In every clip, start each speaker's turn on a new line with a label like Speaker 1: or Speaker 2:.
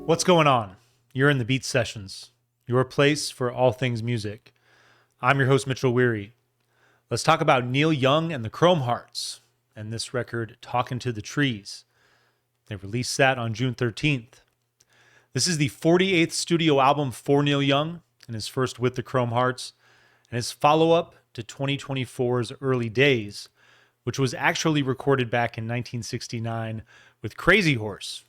Speaker 1: What's going on? You're in the Beat Sessions, your place for all things music. I'm your host, Mitchell Weary. Let's talk about Neil Young and the Chrome Hearts and this record, Talkin to the Trees. They released that on June 13th. This is the 48th studio album for Neil Young and his first with the Chrome Hearts, and his follow-up to 2024's Early Days, which was actually recorded back in 1969 with Crazy Horse.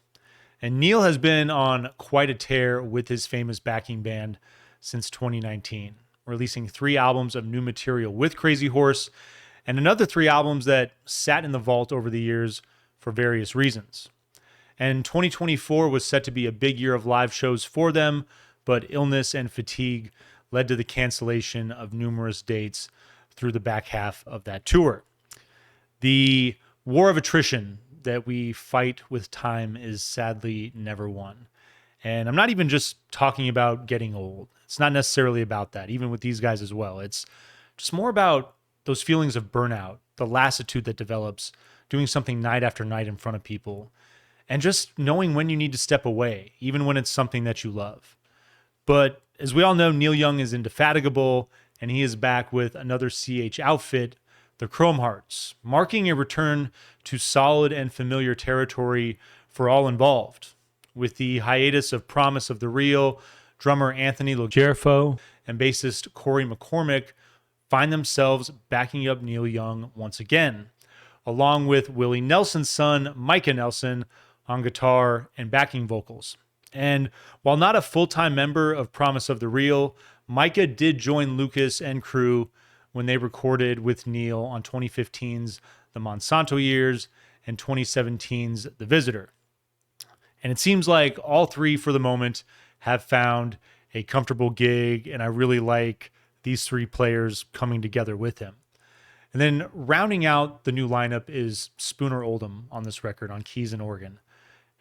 Speaker 1: And Neil has been on quite a tear with his famous backing band since 2019, releasing 3 albums of new material with Crazy Horse and another 3 albums that sat in the vault over the years for various reasons. And 2024 was set to be a big year of live shows for them, but illness and fatigue led to the cancellation of numerous dates through the back half of that tour. The war of attrition that we fight with time is sadly never won. And I'm not even just talking about getting old. It's not necessarily about that, even with these guys as well. It's just more about those feelings of burnout, the lassitude that develops doing something night after night in front of people, and just knowing when you need to step away, even when it's something that you love. But as we all know, Neil Young is indefatigable, and he is back with another CH outfit, the Chrome Hearts, marking a return to solid and familiar territory for all involved. With the hiatus of Promise of the Real, drummer Anthony Logerfo and bassist Corey McCormick find themselves backing up Neil Young once again, along with Willie Nelson's son, Micah Nelson, on guitar and backing vocals. And while not a full-time member of Promise of the Real, Micah did join Lucas and crew when they recorded with Neil on 2015's The Monsanto Years and 2017's The Visitor. And it seems like all 3 for the moment have found a comfortable gig, and I really like these 3 players coming together with him. And then rounding out the new lineup is Spooner Oldham on this record on keys and organ.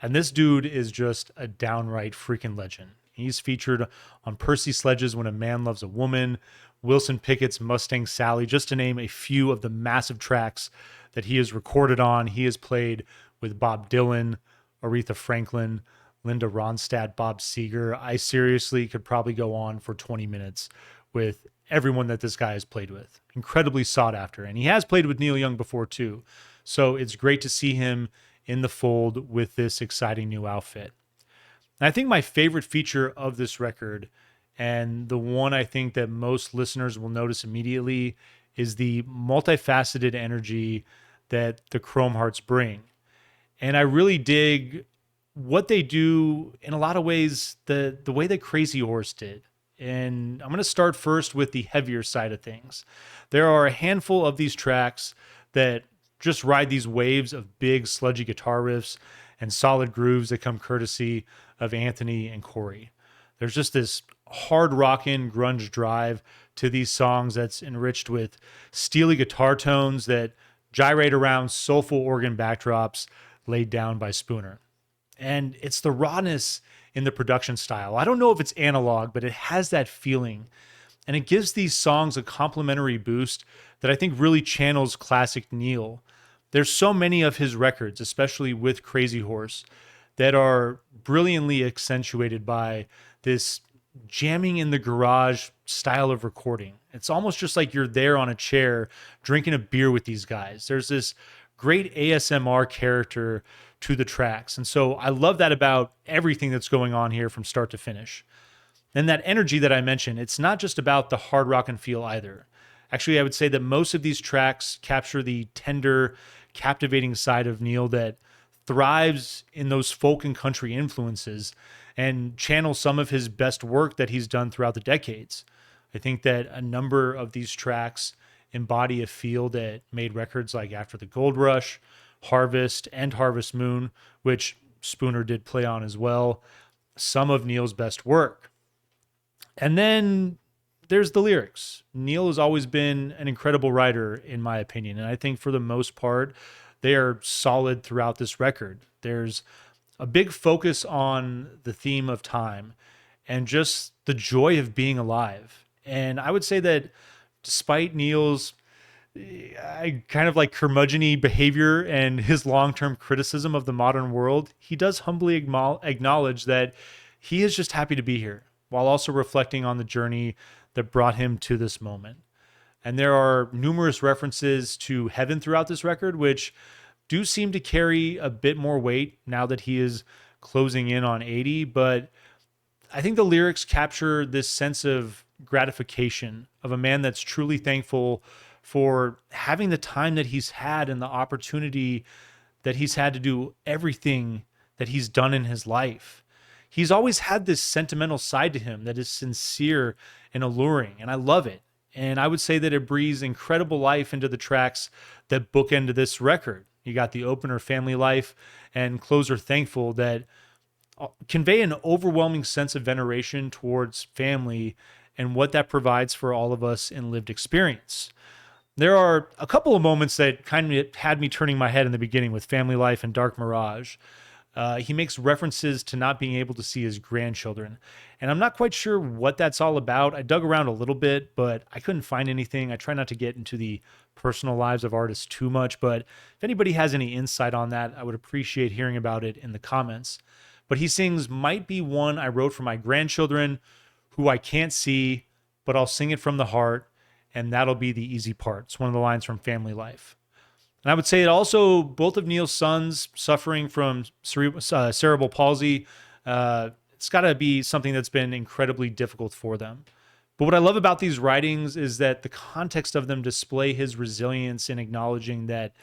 Speaker 1: And this dude is just a downright freaking legend. He's featured on Percy Sledge's When a Man Loves a Woman, Wilson Pickett's Mustang Sally, just to name a few of the massive tracks that he has recorded on. He has played with Bob Dylan, Aretha Franklin, Linda Ronstadt, Bob Seger. I seriously could probably go on for 20 minutes with everyone that this guy has played with. Incredibly sought after. And he has played with Neil Young before too. So it's great to see him in the fold with this exciting new outfit. And I think my favorite feature of this record, and the one I think that most listeners will notice immediately, is the multifaceted energy that the Chrome Hearts bring. And I really dig what they do in a lot of ways, the way that Crazy Horse did. And I'm going to start first with the heavier side of things. There are a handful of these tracks that just ride these waves of big sludgy guitar riffs and solid grooves that come courtesy of Anthony and Corey. There's just this hard rockin' grunge drive to these songs that's enriched with steely guitar tones that gyrate around soulful organ backdrops laid down by Spooner. And it's the rawness in the production style. I don't know if it's analog, but it has that feeling. And it gives these songs a complimentary boost that I think really channels classic Neil. There's so many of his records, especially with Crazy Horse, that are brilliantly accentuated by this jamming in the garage style of recording. It's almost just like you're there on a chair drinking a beer with these guys. There's this great ASMR character to the tracks. And so I love that about everything that's going on here from start to finish. And that energy that I mentioned, it's not just about the hard rock and feel either. Actually, I would say that most of these tracks capture the tender, captivating side of Neil that thrives in those folk and country influences and channels some of his best work that he's done throughout the decades. I think that a number of these tracks embody a feel that made records like After the Gold Rush, Harvest, and Harvest Moon, which Spooner did play on as well, some of Neil's best work. And then there's the lyrics. Neil has always been an incredible writer, in my opinion, and I think for the most part, they are solid throughout this record. There's a big focus on the theme of time and just the joy of being alive. And I would say that despite Neil's kind of like curmudgeon-y behavior and his long-term criticism of the modern world, he does humbly acknowledge that he is just happy to be here, while also reflecting on the journey that brought him to this moment. And there are numerous references to heaven throughout this record, which do seem to carry a bit more weight now that he is closing in on 80. But I think the lyrics capture this sense of gratification of a man that's truly thankful for having the time that he's had and the opportunity that he's had to do everything that he's done in his life. He's always had this sentimental side to him that is sincere and alluring, and I love it. And I would say that it breathes incredible life into the tracks that bookend this record. You got the opener, Family Life, and closer, Thankful, that convey an overwhelming sense of veneration towards family and what that provides for all of us in lived experience. There are a couple of moments that kind of had me turning my head in the beginning with Family Life and Dark Mirage. He makes references to not being able to see his grandchildren. And I'm not quite sure what that's all about. I dug around a little bit, but I couldn't find anything. I try not to get into the personal lives of artists too much, but if anybody has any insight on that, I would appreciate hearing about it in the comments. But he sings, "Might be one I wrote for my grandchildren who I can't see, but I'll sing it from the heart, and that'll be the easy part." It's one of the lines from Family Life. And I would say that also both of Neil's sons suffering from cerebral palsy, it's got to be something that's been incredibly difficult for them. But what I love about these writings is that the context of them display his resilience in acknowledging that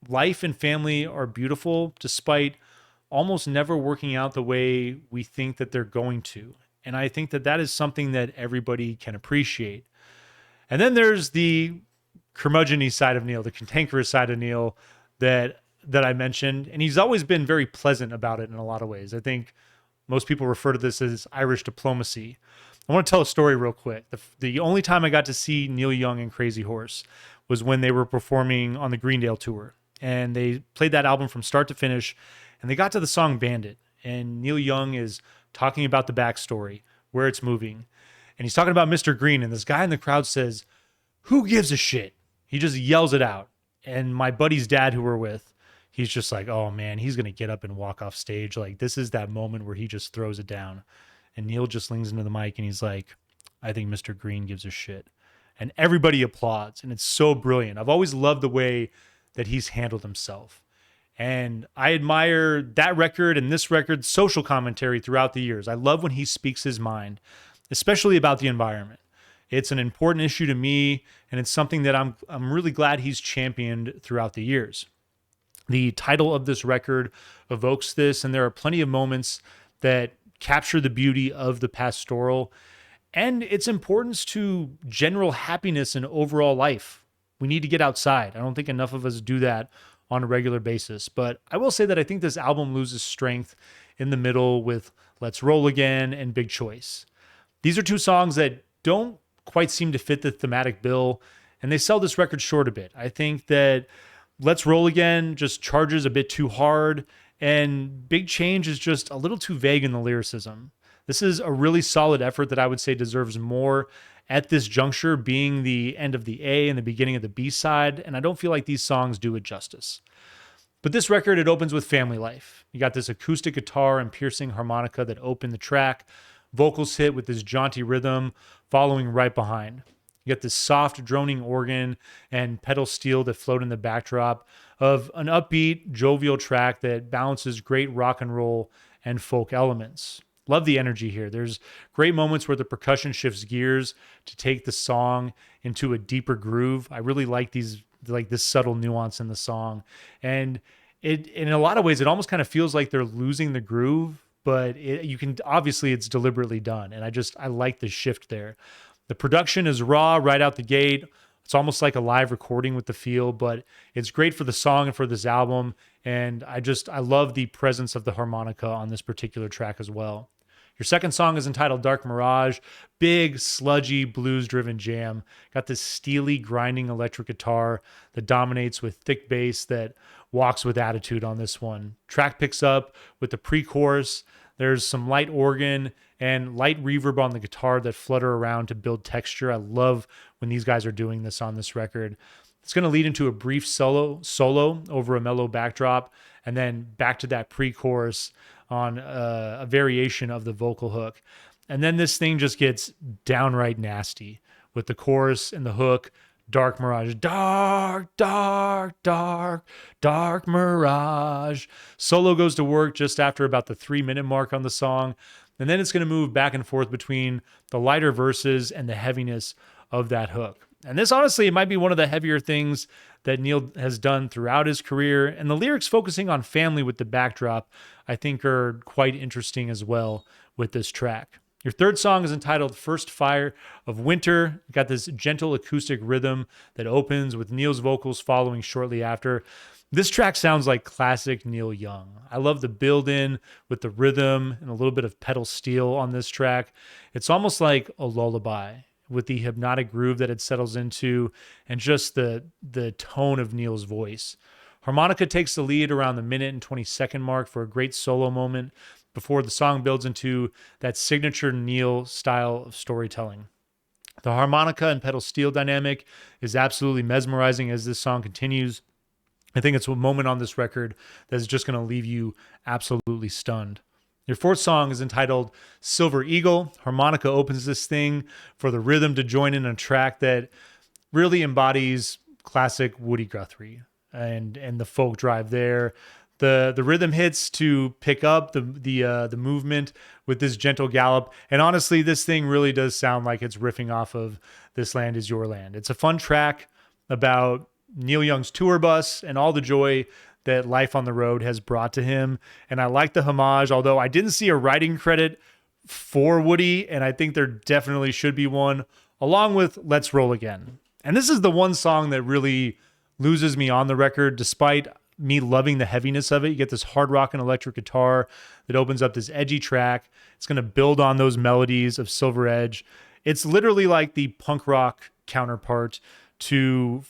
Speaker 1: life and family are beautiful despite almost never working out the way we think that they're going to. And I think that that is something that everybody can appreciate. And then there's the curmudgeon-y side of Neil, the cantankerous side of Neil that I mentioned. And he's always been very pleasant about it in a lot of ways. I think most people refer to this as Irish diplomacy. I want to tell a story real quick. The only time I got to see Neil Young and Crazy Horse was when they were performing on the Greendale tour. And they played that album from start to finish. And they got to the song Bandit. And Neil Young is talking about the backstory, where it's moving. And he's talking about Mr. Green. And this guy in the crowd says, "Who gives a shit?" He just yells it out. And my buddy's dad, who we're with, he's just like, "Oh man, he's going to get up and walk off stage. Like, this is that moment where he just throws it down." And Neil just leans into the mic and he's like, "I think Mr. Green gives a shit." And everybody applauds. And it's so brilliant. I've always loved the way that he's handled himself. And I admire that record and this record's social commentary throughout the years. I love when he speaks his mind, especially about the environment. It's an important issue to me, and it's something that I'm really glad he's championed throughout the years. The title of this record evokes this, and there are plenty of moments that capture the beauty of the pastoral and its importance to general happiness and overall life. We need to get outside. I don't think enough of us do that on a regular basis. But I will say that I think this album loses strength in the middle with Let's Roll Again and Big Choice. These are two songs that don't quite seem to fit the thematic bill, and they sell this record short a bit. I think that Let's Roll Again just charges a bit too hard, and Big Change is just a little too vague in the lyricism. This is a really solid effort that I would say deserves more at this juncture, being the end of the A and the beginning of the B side, and I don't feel like these songs do it justice. But this record, it opens with Family Life. You got this acoustic guitar and piercing harmonica that open the track. Vocals hit with this jaunty rhythm following right behind. You got this soft droning organ and pedal steel that float in the backdrop of an upbeat, jovial track that balances great rock and roll and folk elements. Love the energy here. There's great moments where the percussion shifts gears to take the song into a deeper groove. I really like this subtle nuance in the song. And it, in a lot of ways, it almost kind of feels like they're losing the groove, but you can obviously it's deliberately done. And I like the shift there. The production is raw right out the gate. It's almost like a live recording with the feel, but it's great for the song and for this album. And I love the presence of the harmonica on this particular track as well. Your second song is entitled Dark Mirage. Big, sludgy, blues-driven jam. Got this steely, grinding electric guitar that dominates with thick bass that walks with attitude on this one. Track picks up with the pre-chorus. There's some light organ and light reverb on the guitar that flutter around to build texture. I love when these guys are doing this on this record. It's going to lead into a brief solo over a mellow backdrop, and then back to that pre-chorus on a variation of the vocal hook. And then this thing just gets downright nasty with the chorus and the hook. Dark mirage, dark, dark, dark, dark mirage. Solo goes to work just after about the 3-minute mark on the song. And then it's going to move back and forth between the lighter verses and the heaviness of that hook. And this, honestly, it might be one of the heavier things that Neil has done throughout his career. And the lyrics focusing on family with the backdrop, I think, are quite interesting as well with this track. Your third song is entitled First Fire of Winter. You got this gentle acoustic rhythm that opens with Neil's vocals following shortly after. This track sounds like classic Neil Young. I love the build-in with the rhythm and a little bit of pedal steel on this track. It's almost like a lullaby with the hypnotic groove that it settles into and just the tone of Neil's voice. Harmonica takes the lead around the minute and 20-second mark for a great solo moment before the song builds into that signature Neil style of storytelling. The harmonica and pedal steel dynamic is absolutely mesmerizing as this song continues. I think it's a moment on this record that's just going to leave you absolutely stunned. Your fourth song is entitled Silver Eagle. Harmonica opens this thing for the rhythm to join in a track that really embodies classic Woody Guthrie and the folk drive there. The rhythm hits to pick up the movement with this gentle gallop. And honestly, this thing really does sound like it's riffing off of This Land Is Your Land. It's a fun track about Neil Young's tour bus and all the joy that life on the road has brought to him. And I like the homage, although I didn't see a writing credit for Woody, and I think there definitely should be one, along with Let's Roll Again. And this is the one song that really loses me on the record, despite me loving the heaviness of it. You get this hard rock and electric guitar that opens up this edgy track. It's going to build on those melodies of Silver Edge. It's literally like the punk rock counterpart to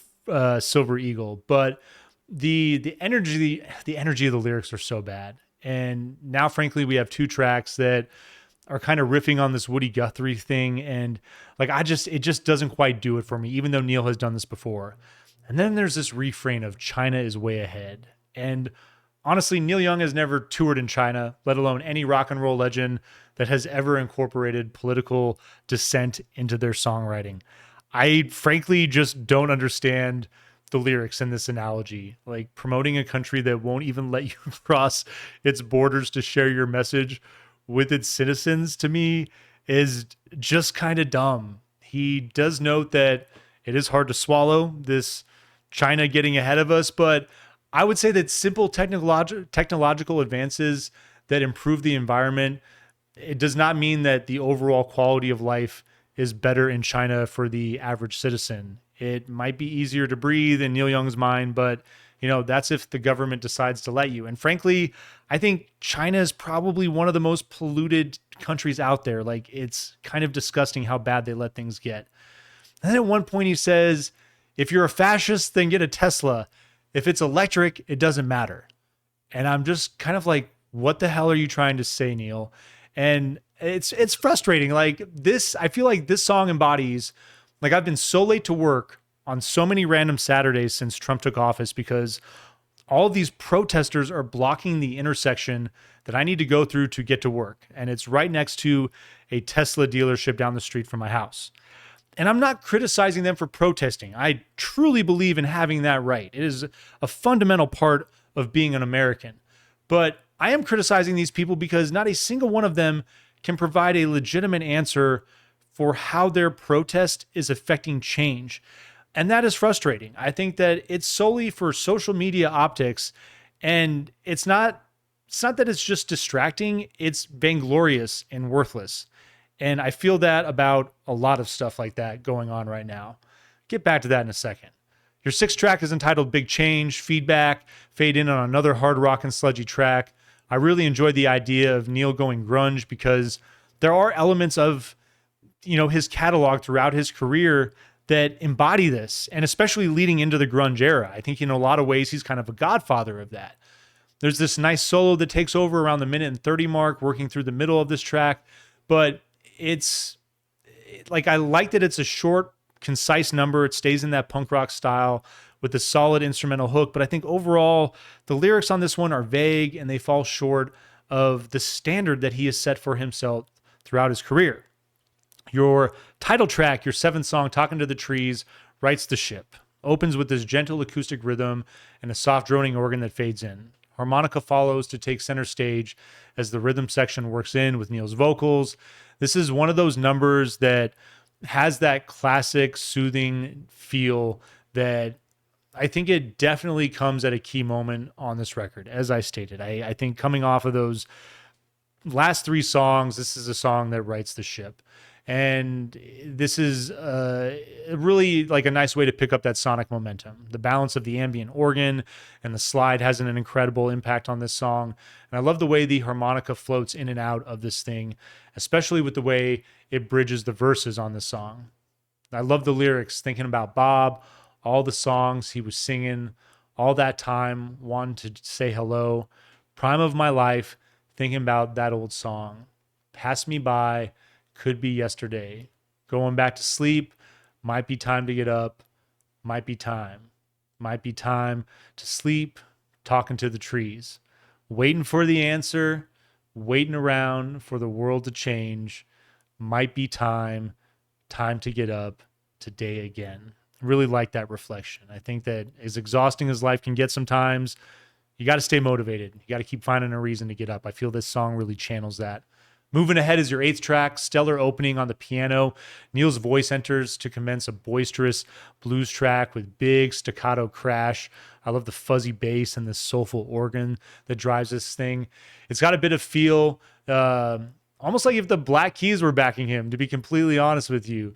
Speaker 1: Silver Eagle, but the energy of the lyrics are so bad. And now, frankly, we have two tracks that are kind of riffing on this Woody Guthrie thing, and like it just doesn't quite do it for me, even though Neil has done this before. And then there's this refrain of China is way ahead. And honestly, Neil Young has never toured in China, let alone any rock and roll legend that has ever incorporated political dissent into their songwriting. I frankly just don't understand the lyrics in this analogy. Like, promoting a country that won't even let you cross its borders to share your message with its citizens, to me, is just kind of dumb. He does note that it is hard to swallow, this China getting ahead of us, but I would say that simple technological advances that improve the environment, it does not mean that the overall quality of life is better in China for the average citizen. It might be easier to breathe in Neil Young's mind, but that's if the government decides to let you. And frankly, I think China is probably one of the most polluted countries out there. Like, it's kind of disgusting how bad they let things get. And then at one point he says, if you're a fascist, then get a Tesla. If it's electric, it doesn't matter. And I'm just kind of like, what the hell are you trying to say, Neil? And it's frustrating. Like, this, I feel like this song embodies, like, I've been so late to work on so many random Saturdays since Trump took office because all of these protesters are blocking the intersection that I need to go through to get to work. And it's right next to a Tesla dealership down the street from my house. And I'm not criticizing them for protesting. I truly believe in having that right. It is a fundamental part of being an American. But I am criticizing these people because not a single one of them can provide a legitimate answer for how their protest is affecting change. And that is frustrating. I think that it's solely for social media optics, and it's not that it's just distracting, it's vainglorious and worthless. And I feel that about a lot of stuff like that going on right now. Get back to that in a second. Your sixth track is entitled Big Change, Feedback, fade in on another hard rock and sludgy track. I really enjoyed the idea of Neil going grunge because there are elements of, his catalog throughout his career that embody this, and especially leading into the grunge era. I think in a lot of ways, he's kind of a godfather of that. There's this nice solo that takes over around the minute and 30 mark, working through the middle of this track, but it's like, I like that it's a short concise number. It stays in that punk rock style with a solid instrumental hook. But I think overall, the lyrics on this one are vague and they fall short of the standard that he has set for himself throughout his career. Your title track, your seventh song, Talking to the Trees, rights the ship. Opens with this gentle acoustic rhythm and a soft droning organ that fades in. Harmonica follows to take center stage as the rhythm section works in with Neil's vocals. This is one of those numbers that has that classic soothing feel that I think it definitely comes at a key moment on this record. As I stated, I think coming off of those last three songs, this is a song that rights the ship. And this is really like a nice way to pick up that sonic momentum. The balance of the ambient organ and the slide has an incredible impact on this song. And I love the way the harmonica floats in and out of this thing, especially with the way it bridges the verses on this song. I love the lyrics, thinking about Bob, all the songs he was singing, all that time, wanting to say hello. Prime of my life, thinking about that old song. Pass me by, could be yesterday. Going back to sleep, might be time to get up, might be time. Might be time to sleep, talking to the trees. Waiting for the answer, waiting around for the world to change. Might be time to get up today again. Really like that reflection. I think that as exhausting as life can get sometimes, you got to stay motivated. You got to keep finding a reason to get up. I feel this song really channels that. Moving ahead is your eighth track, stellar opening on the piano. Neil's voice enters to commence a boisterous blues track with big staccato crash. I love the fuzzy bass and the soulful organ that drives this thing. It's got a bit of feel, almost like if the Black Keys were backing him, to be completely honest with you.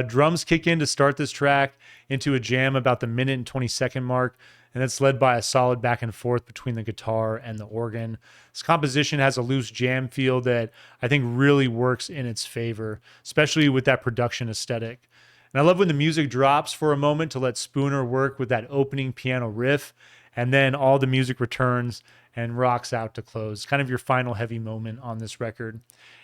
Speaker 1: Drums kick in to start this track into a jam about the minute and 20-second mark, and it's led by a solid back and forth between the guitar and the organ. This composition has a loose jam feel that I think really works in its favor, especially with that production aesthetic. And I love when the music drops for a moment to let Spooner work with that opening piano riff, and then all the music returns and rocks out to close. Kind of your final heavy moment on this record.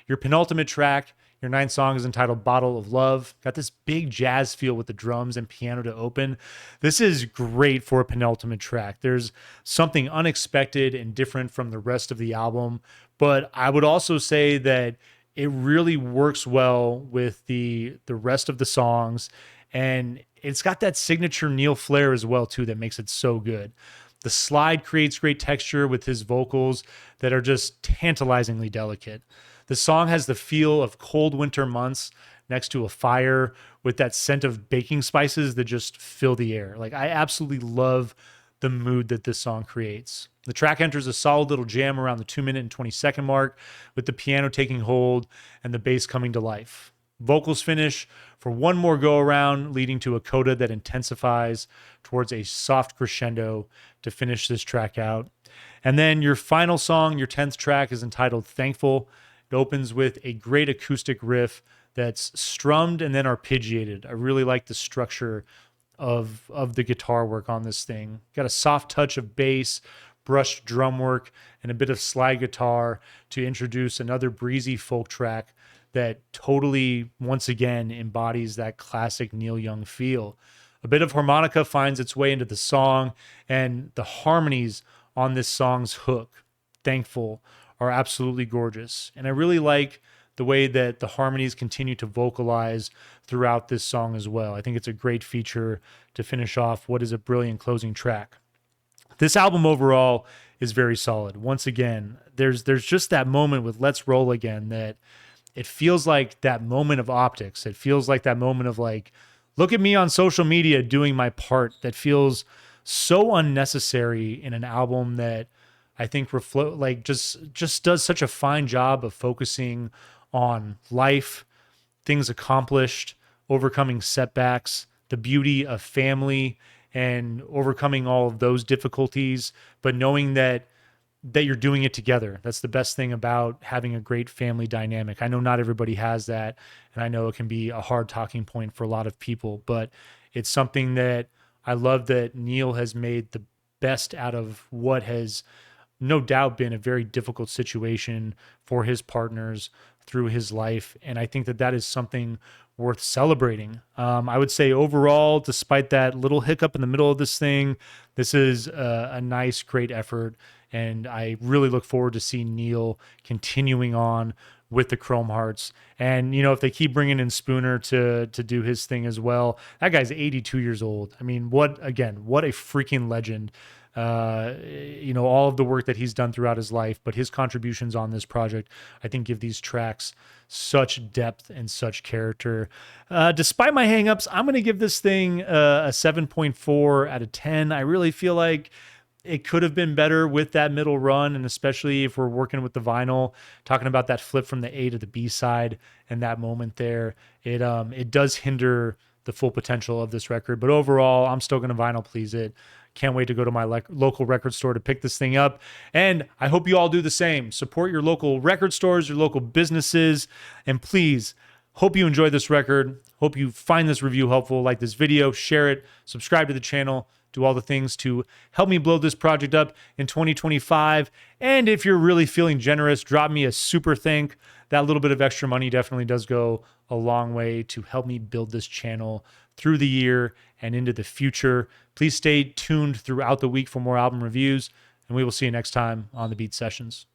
Speaker 1: Your penultimate track, your ninth song, is entitled Bottle of Love. Got this big jazz feel with the drums and piano to open. This is great for a penultimate track. There's something unexpected and different from the rest of the album, but I would also say that it really works well with the rest of the songs, and it's got that signature Neil flair as well too that makes it so good. The slide creates great texture with his vocals that are just tantalizingly delicate. The song has the feel of cold winter months next to a fire with that scent of baking spices that just fill the air. Like, I absolutely love the mood that this song creates. The track enters a solid little jam around the 2 minute and 20-second mark with the piano taking hold and the bass coming to life. Vocals finish for one more go around, leading to a coda that intensifies towards a soft crescendo to finish this track out. And then your final song, your 10th track, is entitled Thankful. It opens with a great acoustic riff that's strummed and then arpeggiated. I really like the structure of the guitar work on this thing. Got a soft touch of bass, brushed drum work, and a bit of slide guitar to introduce another breezy folk track that totally, once again, embodies that classic Neil Young feel. A bit of harmonica finds its way into the song, and the harmonies on this song's hook, Thankful, are absolutely gorgeous. And I really like the way that the harmonies continue to vocalize throughout this song as well. I think it's a great feature to finish off what is a brilliant closing track. This album overall is very solid. Once again, there's just that moment with Let's Roll Again that it feels like that moment of optics. It feels like that moment of like, look at me on social media doing my part. That feels so unnecessary in an album that I think just does such a fine job of focusing on life, things accomplished, overcoming setbacks, the beauty of family, and overcoming all of those difficulties, but knowing that you're doing it together. That's the best thing about having a great family dynamic. I know not everybody has that, and I know it can be a hard talking point for a lot of people, but it's something that I love that Neil has made the best out of what has no doubt been a very difficult situation for his partners through his life. And I think that that is something worth celebrating. I would say overall, despite that little hiccup in the middle of this thing, this is a nice, great effort. And I really look forward to seeing Neil continuing on with the Chrome Hearts. And, you know, if they keep bringing in Spooner to do his thing as well, that guy's 82 years old. I mean, what a freaking legend. You know, all of the work that he's done throughout his life, but his contributions on this project, I think, give these tracks such depth and such character. Despite my hangups, I'm going to give this thing a 7.4 out of 10. I really feel like it could have been better with that middle run, and especially if we're working with the vinyl, talking about that flip from the A to the B side and that moment there, it does hinder the full potential of this record. But overall, I'm still going to vinyl please it. Can't wait to go to my local record store to pick this thing up. And I hope you all do the same. Support your local record stores, your local businesses, and please, hope you enjoy this record. Hope you find this review helpful. Like this video, share it, subscribe to the channel, do all the things to help me blow this project up in 2025. And if you're really feeling generous, drop me a super thank. That little bit of extra money definitely does go a long way to help me build this channel through the year and into the future. Please stay tuned throughout the week for more album reviews, and we will see you next time on the Beat Sessions.